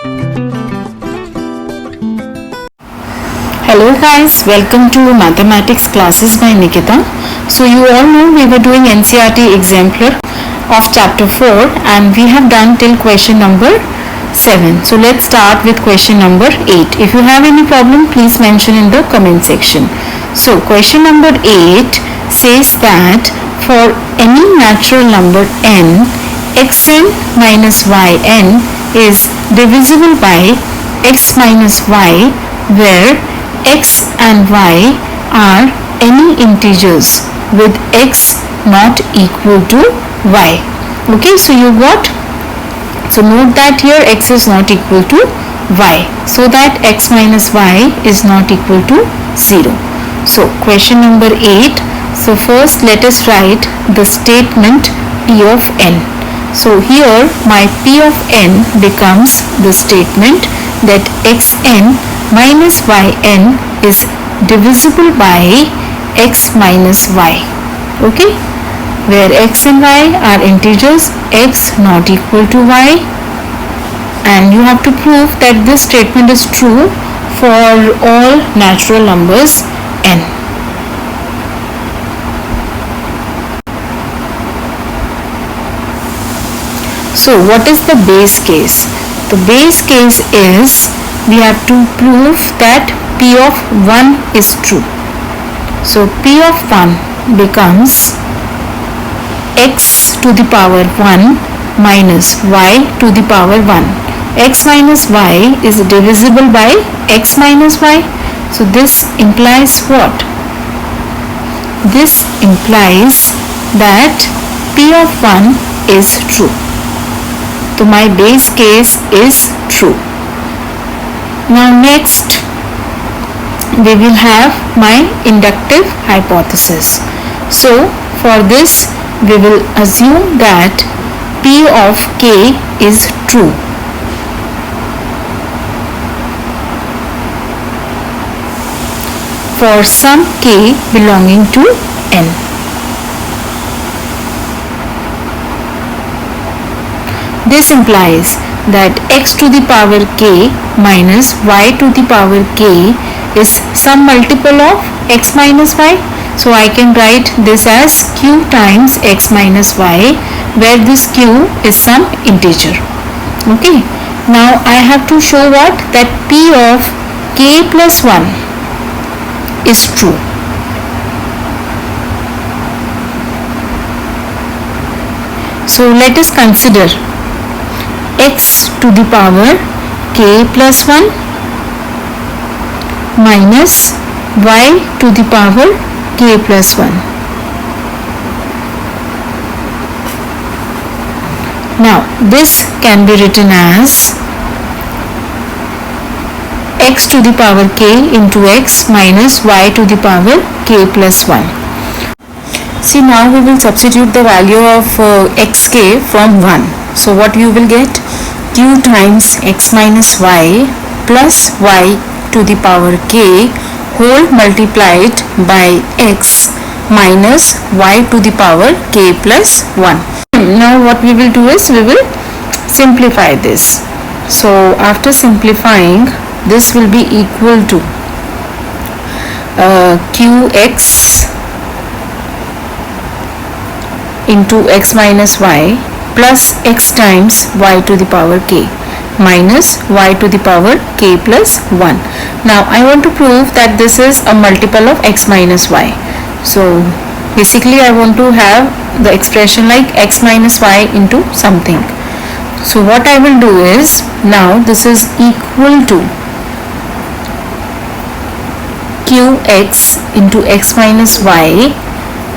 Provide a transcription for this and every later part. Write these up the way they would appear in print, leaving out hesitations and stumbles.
Hello guys, welcome to mathematics classes by Nikita. So you all know we were doing NCERT exemplar of chapter 4 and we have done till question number 7. So let's start with question number 8. If you have any problem, please mention in the comment section. So question number 8 says that for any natural number n, xn minus yn is divisible by x minus y, where x and y are any integers with x not equal to y. Okay, so you got, so note that here x is not equal to y, so that x minus y is not equal to 0. So question number 8. So first let us write the statement P of n. So here my P of n becomes the statement that xn minus yn is divisible by x minus y. Okay, where x and y are integers, x not equal to y, and you have to prove that this statement is true for all natural numbers n. So what is the base case? The base case is we have to prove that P of 1 is true. So P of 1 becomes x to the power 1 minus y to the power 1. X minus y is divisible by x minus y. So this implies what? This implies that P of 1 is true. So my base case is true. Now next we will have my inductive hypothesis. So for this we will assume that P of k is true. For some k belonging to n. This implies that x to the power k minus y to the power k is some multiple of x minus y. So I can write this as q times x minus y, where this q is some integer. Okay, now I have to show what? That P of k plus 1 is true. So let us consider x to the power k plus 1 minus y to the power k plus 1. Now this can be written as x to the power k into x minus y to the power k plus 1. See, now we will substitute the value of xk from 1. So what you will get? Q times x minus y plus y to the power k whole multiplied by x minus y to the power k plus 1. Now what we will do is we will simplify this. So after simplifying, this will be equal to qx into x minus y plus x times y to the power k minus y to the power k plus 1. Now I want to prove that this is a multiple of x minus y. So basically I want to have the expression like x minus y into something. So what I will do is, now this is equal to qx into x minus y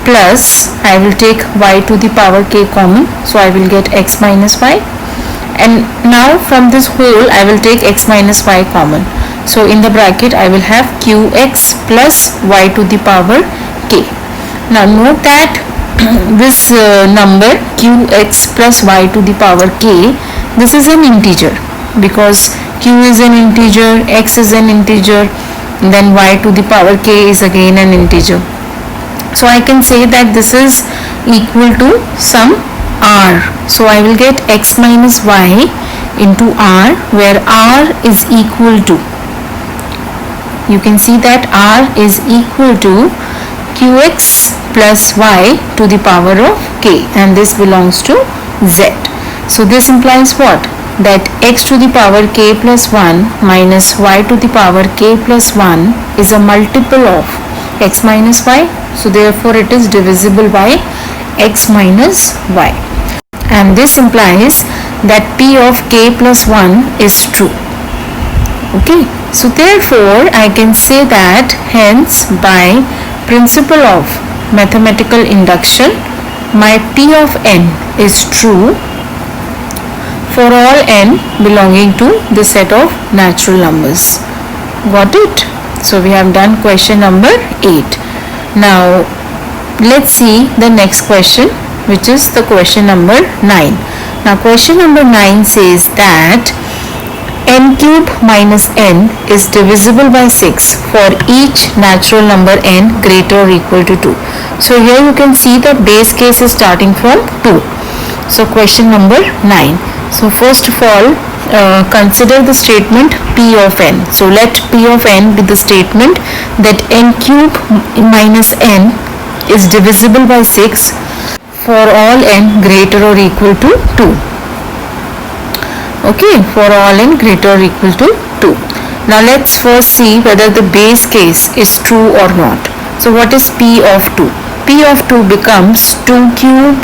plus, I will take y to the power k common, so I will get x minus y, and now from this whole I will take x minus y common. So in the bracket I will have qx plus y to the power k. Now note that this number qx plus y to the power k, this is an integer because q is an integer, x is an integer, then y to the power k is again an integer. So I can say that this is equal to some r. So I will get x minus y into r, where r is equal to, you can see that r is equal to qx plus y to the power of k, and this belongs to z. So this implies what? That x to the power k plus 1 minus y to the power k plus 1 is a multiple of x minus y. So therefore it is divisible by x minus y. And this implies that p of k plus 1 is true. Okay. So therefore I can say that hence by principle of mathematical induction, my p of n is true for all n belonging to the set of natural numbers. Got it? So we have done question number 8. Now let's see the next question, which is the question number 9. Now question number 9 says that n cube minus n is divisible by 6 for each natural number n greater or equal to 2. So here you can see the base case is starting from 2. So question number 9. So first of all, consider the statement p of n. So let p of n be the statement that n cube minus n is divisible by 6 for all n greater or equal to 2. Okay, for all n greater or equal to 2. Now let's first see whether the base case is true or not. So what is p of 2? P of 2 becomes 2 cube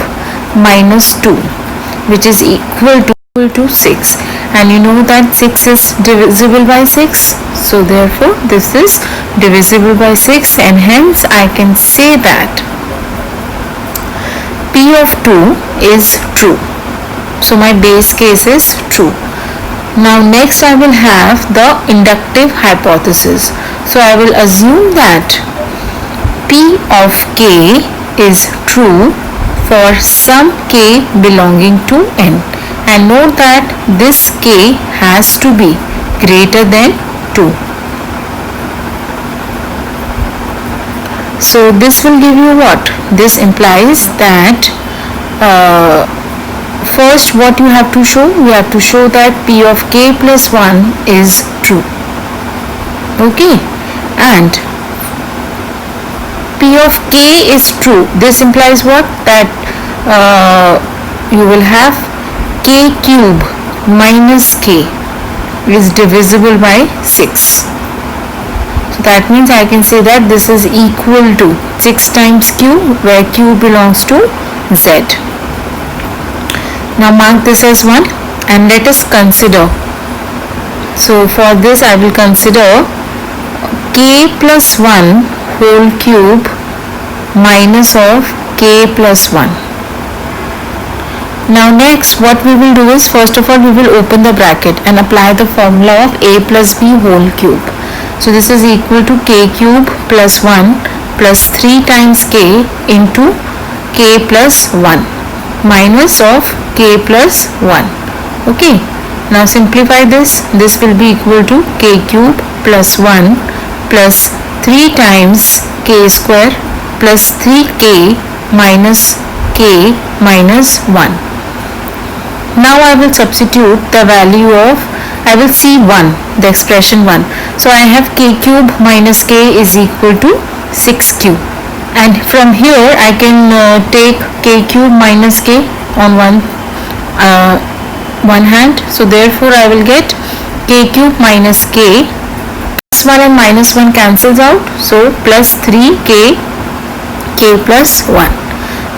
minus 2, which is equal to 6, and you know that 6 is divisible by 6, so therefore this is divisible by 6, and hence I can say that p of 2 is true. So my base case is true. Now next I will have the inductive hypothesis. So I will assume that p of k is true for some k belonging to n, and note that this k has to be greater than 2. So this will give you what? This implies that first what you have to show? You have to show that p of k plus 1 is true. Okay, and p of k is true. This implies what? That you will have k cube minus k is divisible by 6. So that means I can say that this is equal to 6 times q, where q belongs to z. Now mark this as 1 and let us consider. So for this I will consider k plus 1 whole cube minus of k plus 1. Now next what we will do is, first of all we will open the bracket and apply the formula of a plus b whole cube. So this is equal to k cube plus 1 plus 3 times k into k plus 1 minus of k plus 1. Okay, now simplify this. This will be equal to k cube plus 1 plus 3 times k square plus 3k minus k minus 1. Now I will substitute the value of, I will see 1, the expression 1. So I have k cube minus k is equal to 6q, and from here I can take k cube minus k on one hand. So therefore I will get k cube minus k, plus 1 and minus 1 cancels out, so plus 3k k plus 1.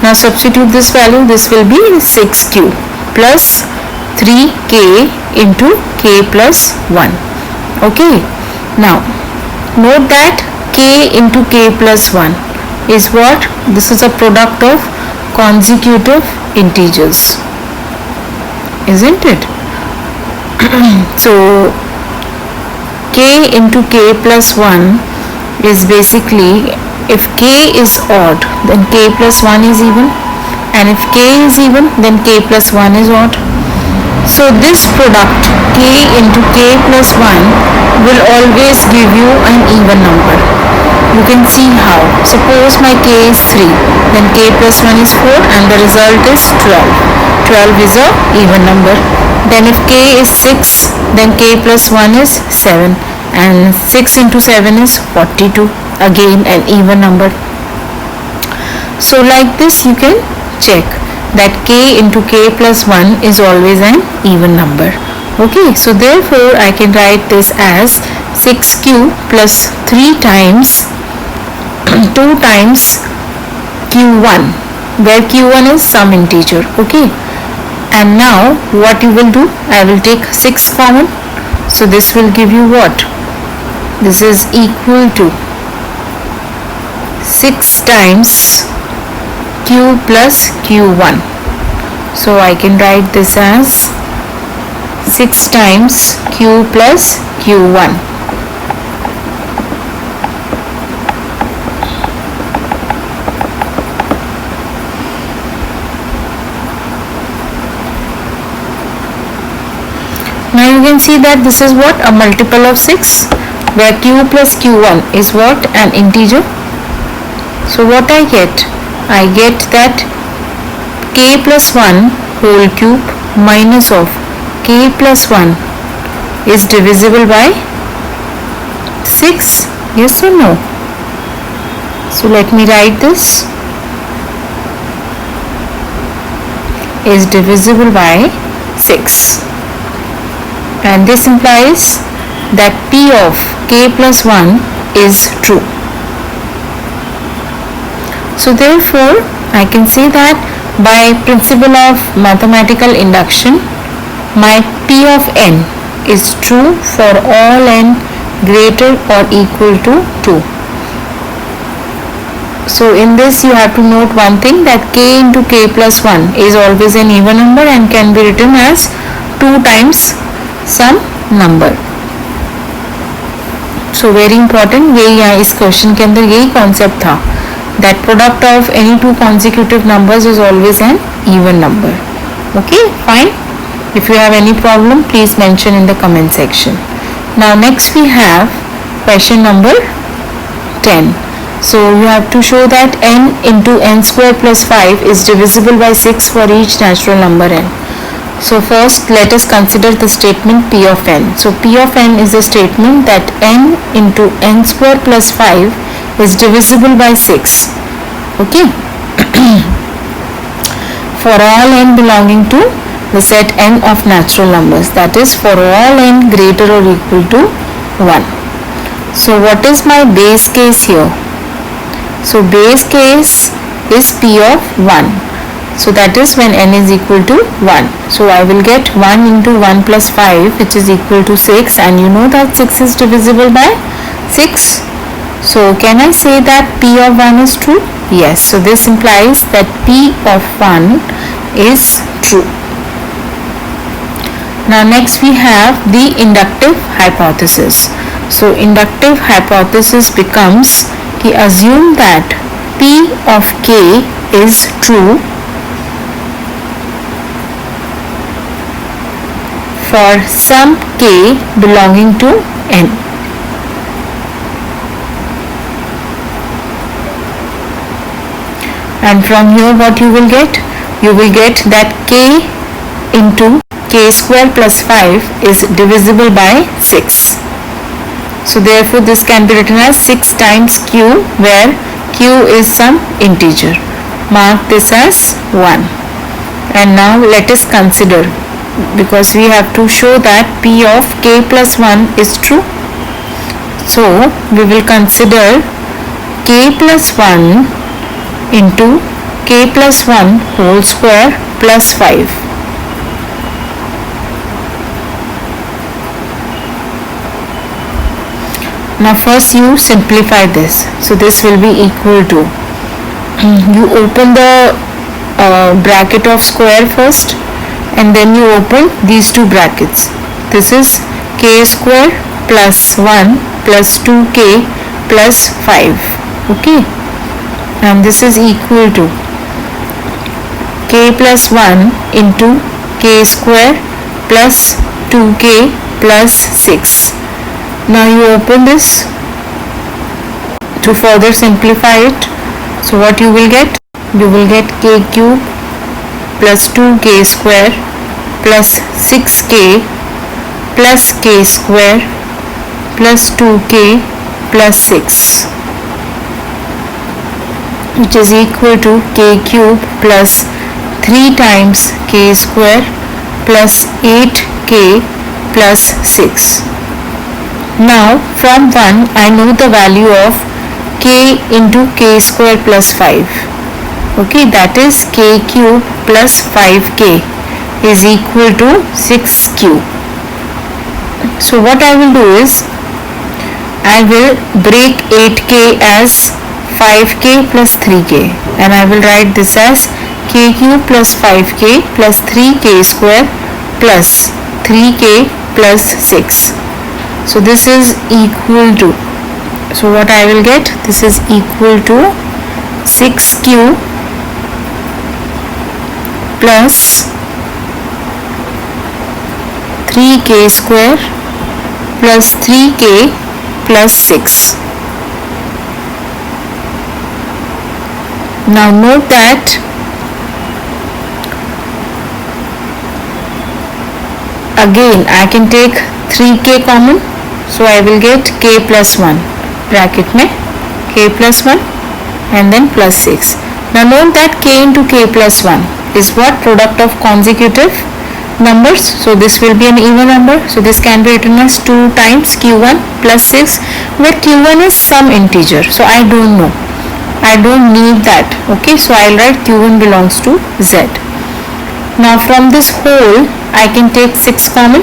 Now substitute this value. This will be 6q plus 3k into k plus 1. Okay, now note that k into k plus 1 is what? This is a product of consecutive integers, isn't it? So k into k plus 1 is basically, if k is odd then k plus 1 is even, and if k is even then k plus 1 is odd. So this product k into k plus 1 will always give you an even number. You can see how. Suppose my k is 3, then k plus 1 is 4, and the result is 12. 12 is a even number. Then if k is 6, then k plus 1 is 7, and 6 into 7 is 42, again an even number. So like this you can check that k into k plus 1 is always an even number. Okay, so therefore I can write this as 6q plus 3 times 2 times q1, where q1 is some integer. Okay, and now what you will do, I will take 6 common, so this will give you what? This is equal to 6 times q plus q1. So I can write this as 6 times q plus q1. Now you can see that this is what? A multiple of 6, where q plus q1 is what? An integer. So what I get? I get that k plus 1 whole cube minus of k plus 1 is divisible by 6. Yes or no? So let me write this. Is divisible by 6. And this implies that p of k plus 1 is true. So therefore I can say that by principle of mathematical induction, my p of n is true for all n greater or equal to 2. So in this you have to note one thing, that k into k plus 1 is always an even number and can be written as 2 times some number. So very important, ये यहाँ इस question के अंदर यही concept था, that product of any two consecutive numbers is always an even number. Okay, fine. If you have any problem, please mention in the comment section. Now next we have question number 10. So you have to show that n into n square plus 5 is divisible by 6 for each natural number n. So first let us consider the statement p of n. So p of n is a statement that n into n square plus 5 is divisible by 6. Okay. For all n belonging to the set n of natural numbers, that is for all n greater or equal to 1. So what is my base case here? So base case is p of 1. So that is when n is equal to 1. So I will get 1 into 1 plus 5, which is equal to 6, and you know that 6 is divisible by 6. So can I say that p of 1 is true? Yes. So this implies that p of 1 is true. Now next we have the inductive hypothesis. So inductive hypothesis becomes कि assume that p of k is true for some k belonging to n. And from here what you will get? You will get that k into k square plus 5 is divisible by 6. So therefore this can be written as 6 times q, where q is some integer. Mark this as 1. And now let us consider, because we have to show that p of k plus 1 is true. So we will consider k plus 1 into k plus 1 whole square plus 5. Now first you simplify this. So this will be equal to, you open the bracket of square first, and then you open these two brackets. This is k square plus 1 plus 2k plus 5. Okay, and this is equal to k plus 1 into k square plus 2k plus 6. Now you open this to further simplify it. So what you will get? You will get k cube plus 2k square plus 6k plus k square plus 2k plus 6, which is equal to k cube plus 3 times k square plus 8k plus 6. Now from 1 I know the value of k into k square plus 5. Okay, that is k cube plus 5k is equal to 6q. So what I will do is I will break 8k as 5k plus 3k, and I will write this as k cube plus 5k plus 3k square plus 3k plus 6. So this is equal to, so what I will get, this is equal to 6q plus 3k square plus 3k plus 6. Now note that again I can take 3k common, so I will get k plus 1 bracket में k plus 1 and then plus 6. Now note that k into k plus 1 is what? Product of consecutive numbers. So this will be an even number. So this can be written as 2 times q1 plus 6, where q1 is some integer. So I don't know. I don't need that. Okay, so I'll write q1 belongs to z. Now from this whole I can take 6 common.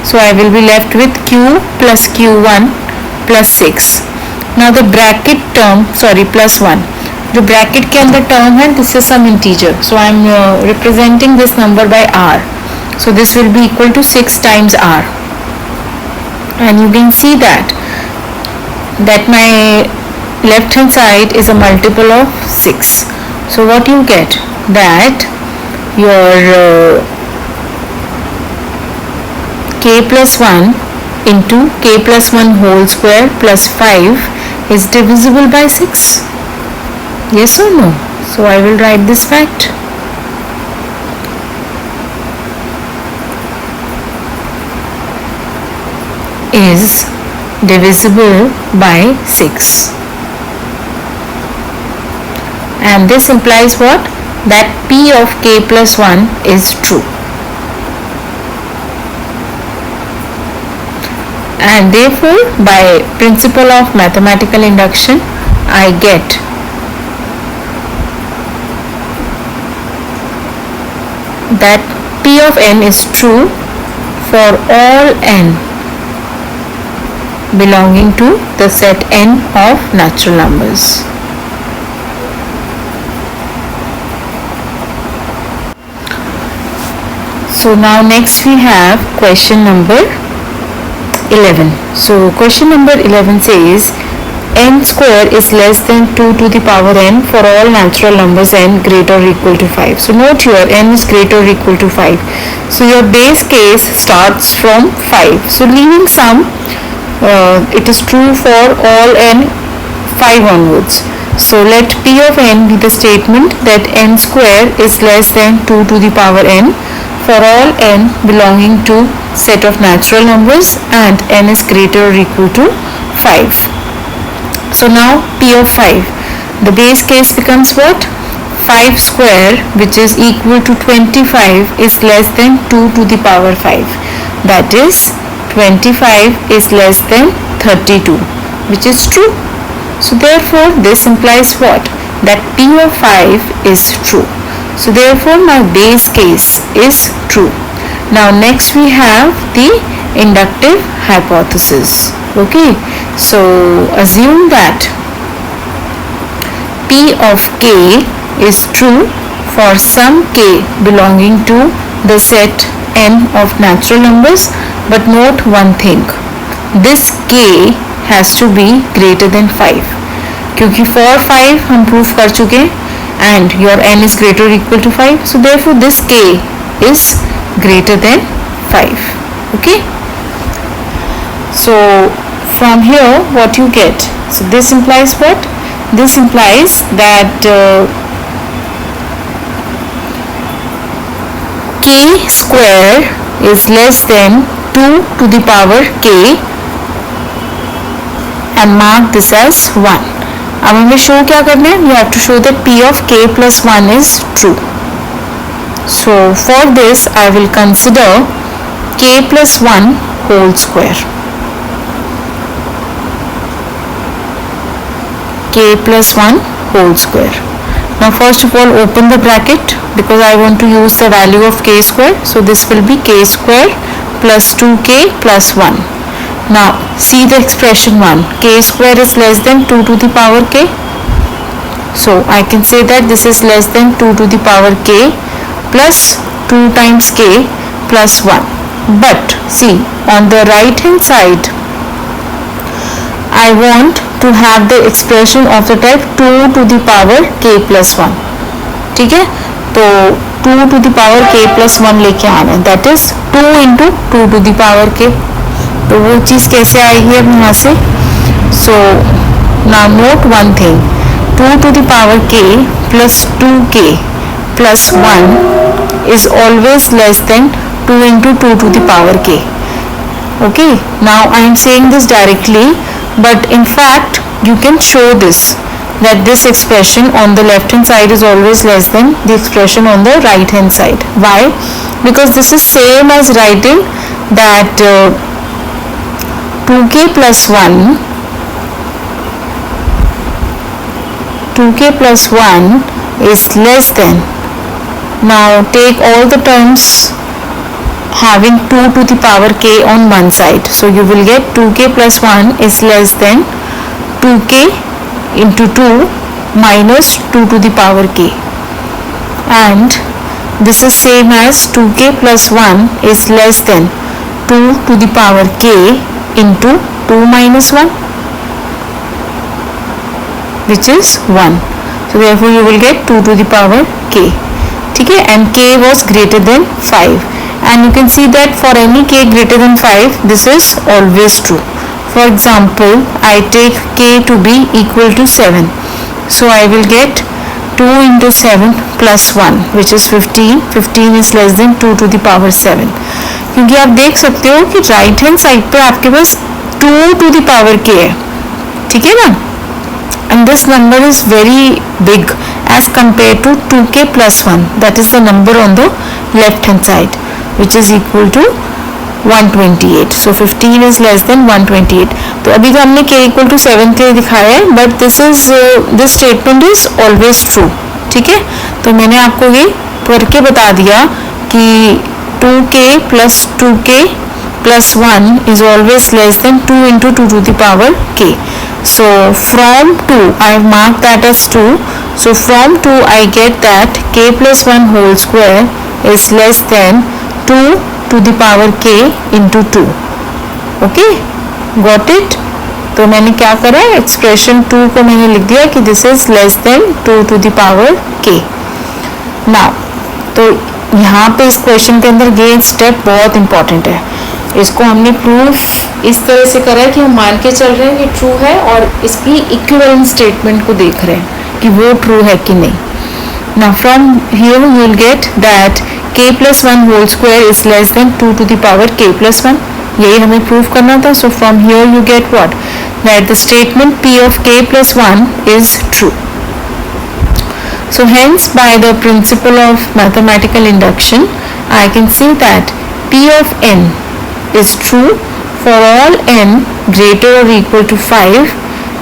So I will be left with q plus q1 plus 6. Now the bracket term, plus 1. The bracket के अंदर term है, this is some integer. So I am representing this number by r. So this will be equal to 6 times r. And you can see that my left hand side is a multiple of 6. So what you get, that your k plus 1 into k plus 1 whole square plus 5 is divisible by 6. Yes or no? So I will write this fact. Is divisible by 6. And this implies what? That p of k plus 1 is true. And therefore, by principle of mathematical induction, I get that p of n is true for all n belonging to the set n of natural numbers. So now next we have question number 11. So question number 11 says n square is less than 2 to the power n for all natural numbers n greater or equal to 5. So note here n is greater or equal to 5. So your base case starts from 5. So leaving some, it is true for all n 5 onwards. So let p of n be the statement that n square is less than 2 to the power n for all n belonging to set of natural numbers and n is greater or equal to 5. So now p of 5, the base case becomes what? 5 square, which is equal to 25, is less than 2 to the power 5. That is 25 is less than 32, which is true. So therefore this implies what? That p of 5 is true. So therefore my base case is true. Now next we have the inductive hypothesis. Okay, so assume that p of k is true for some k belonging to the set n of natural numbers, but note one thing, this k has to be greater than 5, क्योंकि for 5 हम prove कर चुके and your n is greater or equal to 5, so therefore this k is greater than 5. Okay, so from here what you get, so this implies what? This implies that k square is less than 2 to the power k and mark this as 1. अब हमें show क्या करना है? We have to show that p of k plus 1 is true. So for this I will consider k plus 1 whole square. K plus 1 whole square. Now first of all open the bracket because I want to use the value of k square. So this will be k square plus 2k plus 1. Now see the expression 1. K square is less than 2 to the power k. So I can say that this is less than 2 to the power k plus 2 times k plus 1. But see on the right hand side I want to have the expression of the type 2 to the power k plus 1. ठीक है, तो 2 to the power k plus 1 लेके आना है, that is 2 into 2 to the power k. तो वो चीज़ कैसे आएगी अब यहाँ से? So now note one thing, 2 to the power k plus 2k plus 1 is always less than 2 into 2 to the power k. Okay, now I am saying this directly, but in fact you can show this, that this expression on the left hand side is always less than the expression on the right hand side. Why? Because this is same as writing that 2k plus 1 is less than, now take all the terms having 2 to the power k on one side. So you will get 2k plus 1 is less than 2k into 2 minus 2 to the power k, and this is same as 2k plus 1 is less than 2 to the power k into 2 minus 1, which is 1. So therefore you will get 2 to the power k. ठीक है, and k was greater than 5, and you can see that for any k greater than 5 this is always true. For example, I take k to be equal to 7, so I will get 2 into 7 plus 1 which is 15. 15 is less than 2 to the power 7, क्योंकि आप देख सकते हो कि right hand side पे आपके पास 2 to the power k है, ठीक है ना, and this number is very big as compared to 2k plus 1, that is the number on the left hand side, which is equal to 128. So 15 is less than 128. तो अभी तो हमने k equal to 7 के दिखाया है, but this statement is always true. ठीक है, तो मैंने आपको ये करके बता दिया कि 2k plus 2k plus 1 is always less than 2 into 2 to the power k. So from 2 I have marked that as 2. So from 2 I get that k plus 1 whole square is less than 2 to the power k into 2. Okay, got it? तो मैंने क्या करा, expression 2 को मैंने लिख दिया कि this is less than 2 to the power k. Now तो यहाँ पे इस क्वेश्चन के अंदर गेन स्टेप बहुत इंपॉर्टेंट है. इसको हमने प्रूफ इस तरह से करा है कि हम मान के चल रहे हैं कि ट्रू है और इसकी इक्विवेलेंट स्टेटमेंट को देख रहे हैं कि वो ट्रू है कि नहीं. Now from here you will get that k plus 1 whole square is less than 2 to the power k plus 1. यही हमें प्रूफ करना था. So from here you get what? That the statement p of k plus 1 is true. So hence by the principle of mathematical induction I can say that p of n is true for all n greater or equal to 5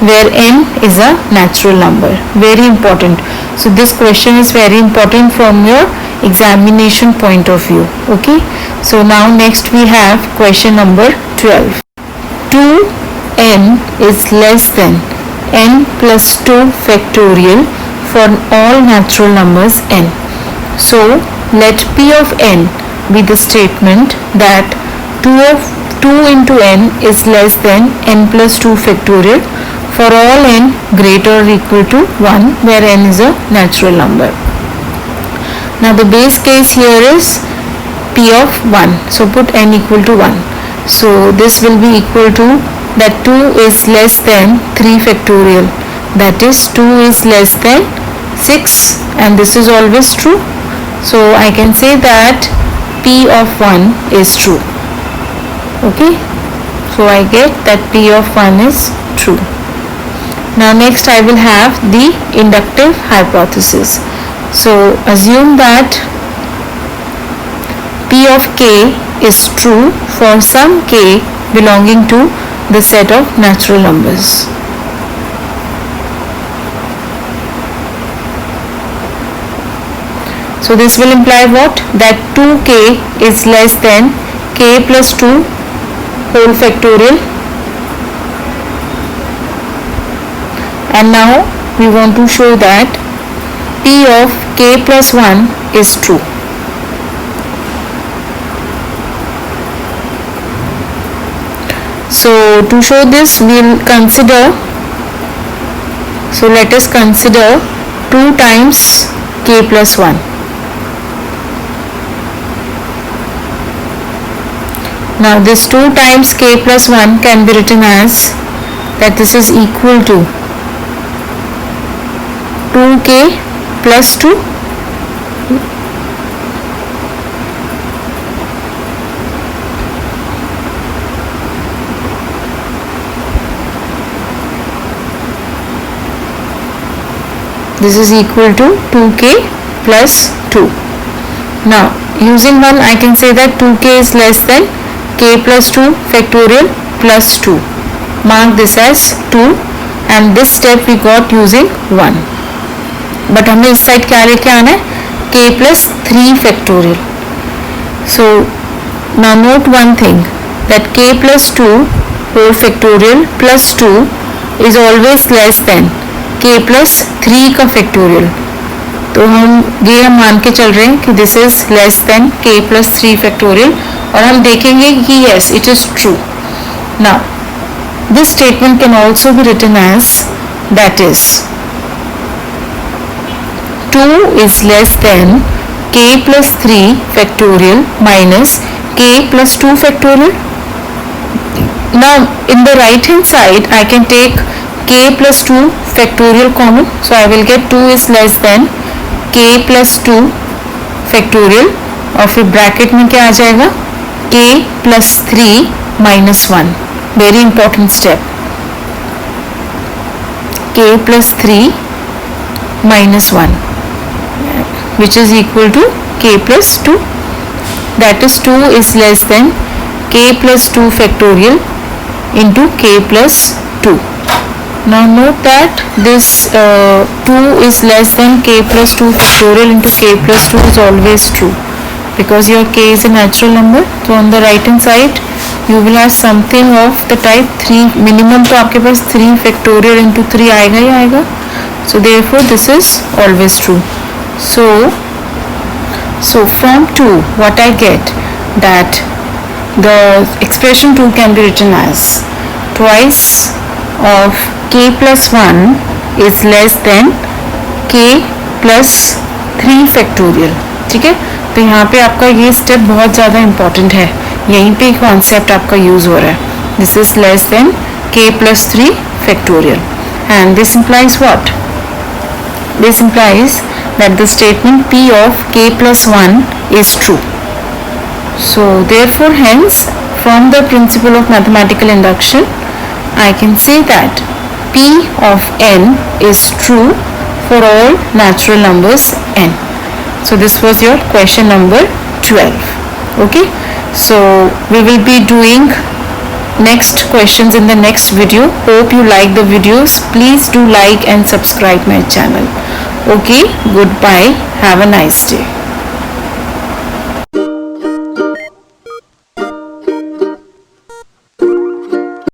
where n is a natural number. Very important. So this question is very important from your examination point of view. Okay, so now next we have question number 12. 2n is less than n plus 2 factorial for all natural numbers n. So let p of n be the statement that 2 into n is less than n plus 2 factorial for all n greater or equal to 1 where n is a natural number. Now the base case here is p of 1, so put n equal to 1. So this will be equal to that 2 is less than 3 factorial, that is 2 is less than 6, and this is always true. So I can say that P of 1 is true. Okay, so I get that P of 1 is true. Now next I will have the inductive hypothesis. So assume that P of k is true for some k belonging to the set of natural numbers. So this will imply what? That 2k is less than k plus 2 whole factorial. And now we want to show that P of k plus 1 is true. So to show this we'll consider, so let us consider 2 times k plus 1. Now this 2 times k plus 1 can be written as that this is equal to 2k plus 2 this is equal to 2k plus 2. Now using 1 I can say that 2k is less than k plus 2 factorial plus 2. Mark this as 2 and this step we got using 1. But हमें इस side क्या लेके आना है? k plus 3 factorial. So now note one thing, that k plus 2 whole factorial plus 2 is always less than k plus 3 का factorial. तो हम मान के चल रहे हैं कि this is less than k plus 3 factorial और हम देखेंगे कि yes it is true. Now this statement can also be written as, that is 2 is less than k plus 3 factorial minus k plus 2 factorial. Now in the right hand side I can take k plus 2 factorial common, so I will get 2 is less than k plus 2 factorial और फिर bracket में क्या आ जाएगा? k plus 3 minus 1. Very important step. k plus 3 minus 1 which is equal to k plus 2. That is 2 is less than k plus 2 factorial into k plus 2. Now note that this 2 is less than k plus 2 factorial into k plus 2 is always true because your k is a natural number. So on the right hand side you will have something of the type 3 minimum, तो आपके पास 3 factorial into 3 आएगा ही आएगा. So therefore this is always true. So from 2 what I get, that the expression 2 can be written as twice of k plus 1 is less than k plus 3 factorial. ठीक है, तो यहाँ पे आपका ये स्टेप बहुत ज़्यादा इम्पॉर्टेंट है, यहीं पे कॉन्सेप्ट आपका यूज़ हो रहा है. This is less than k plus 3 factorial and this implies what? This implies that the statement P of k plus 1 is true. So therefore hence from the principle of mathematical induction I can say that P of n is true for all natural numbers n. So this was your question number 12. Okay, so we will be doing next questions in the next video. Hope you like the videos. Please do like and subscribe my channel. Okay, goodbye, have a nice day.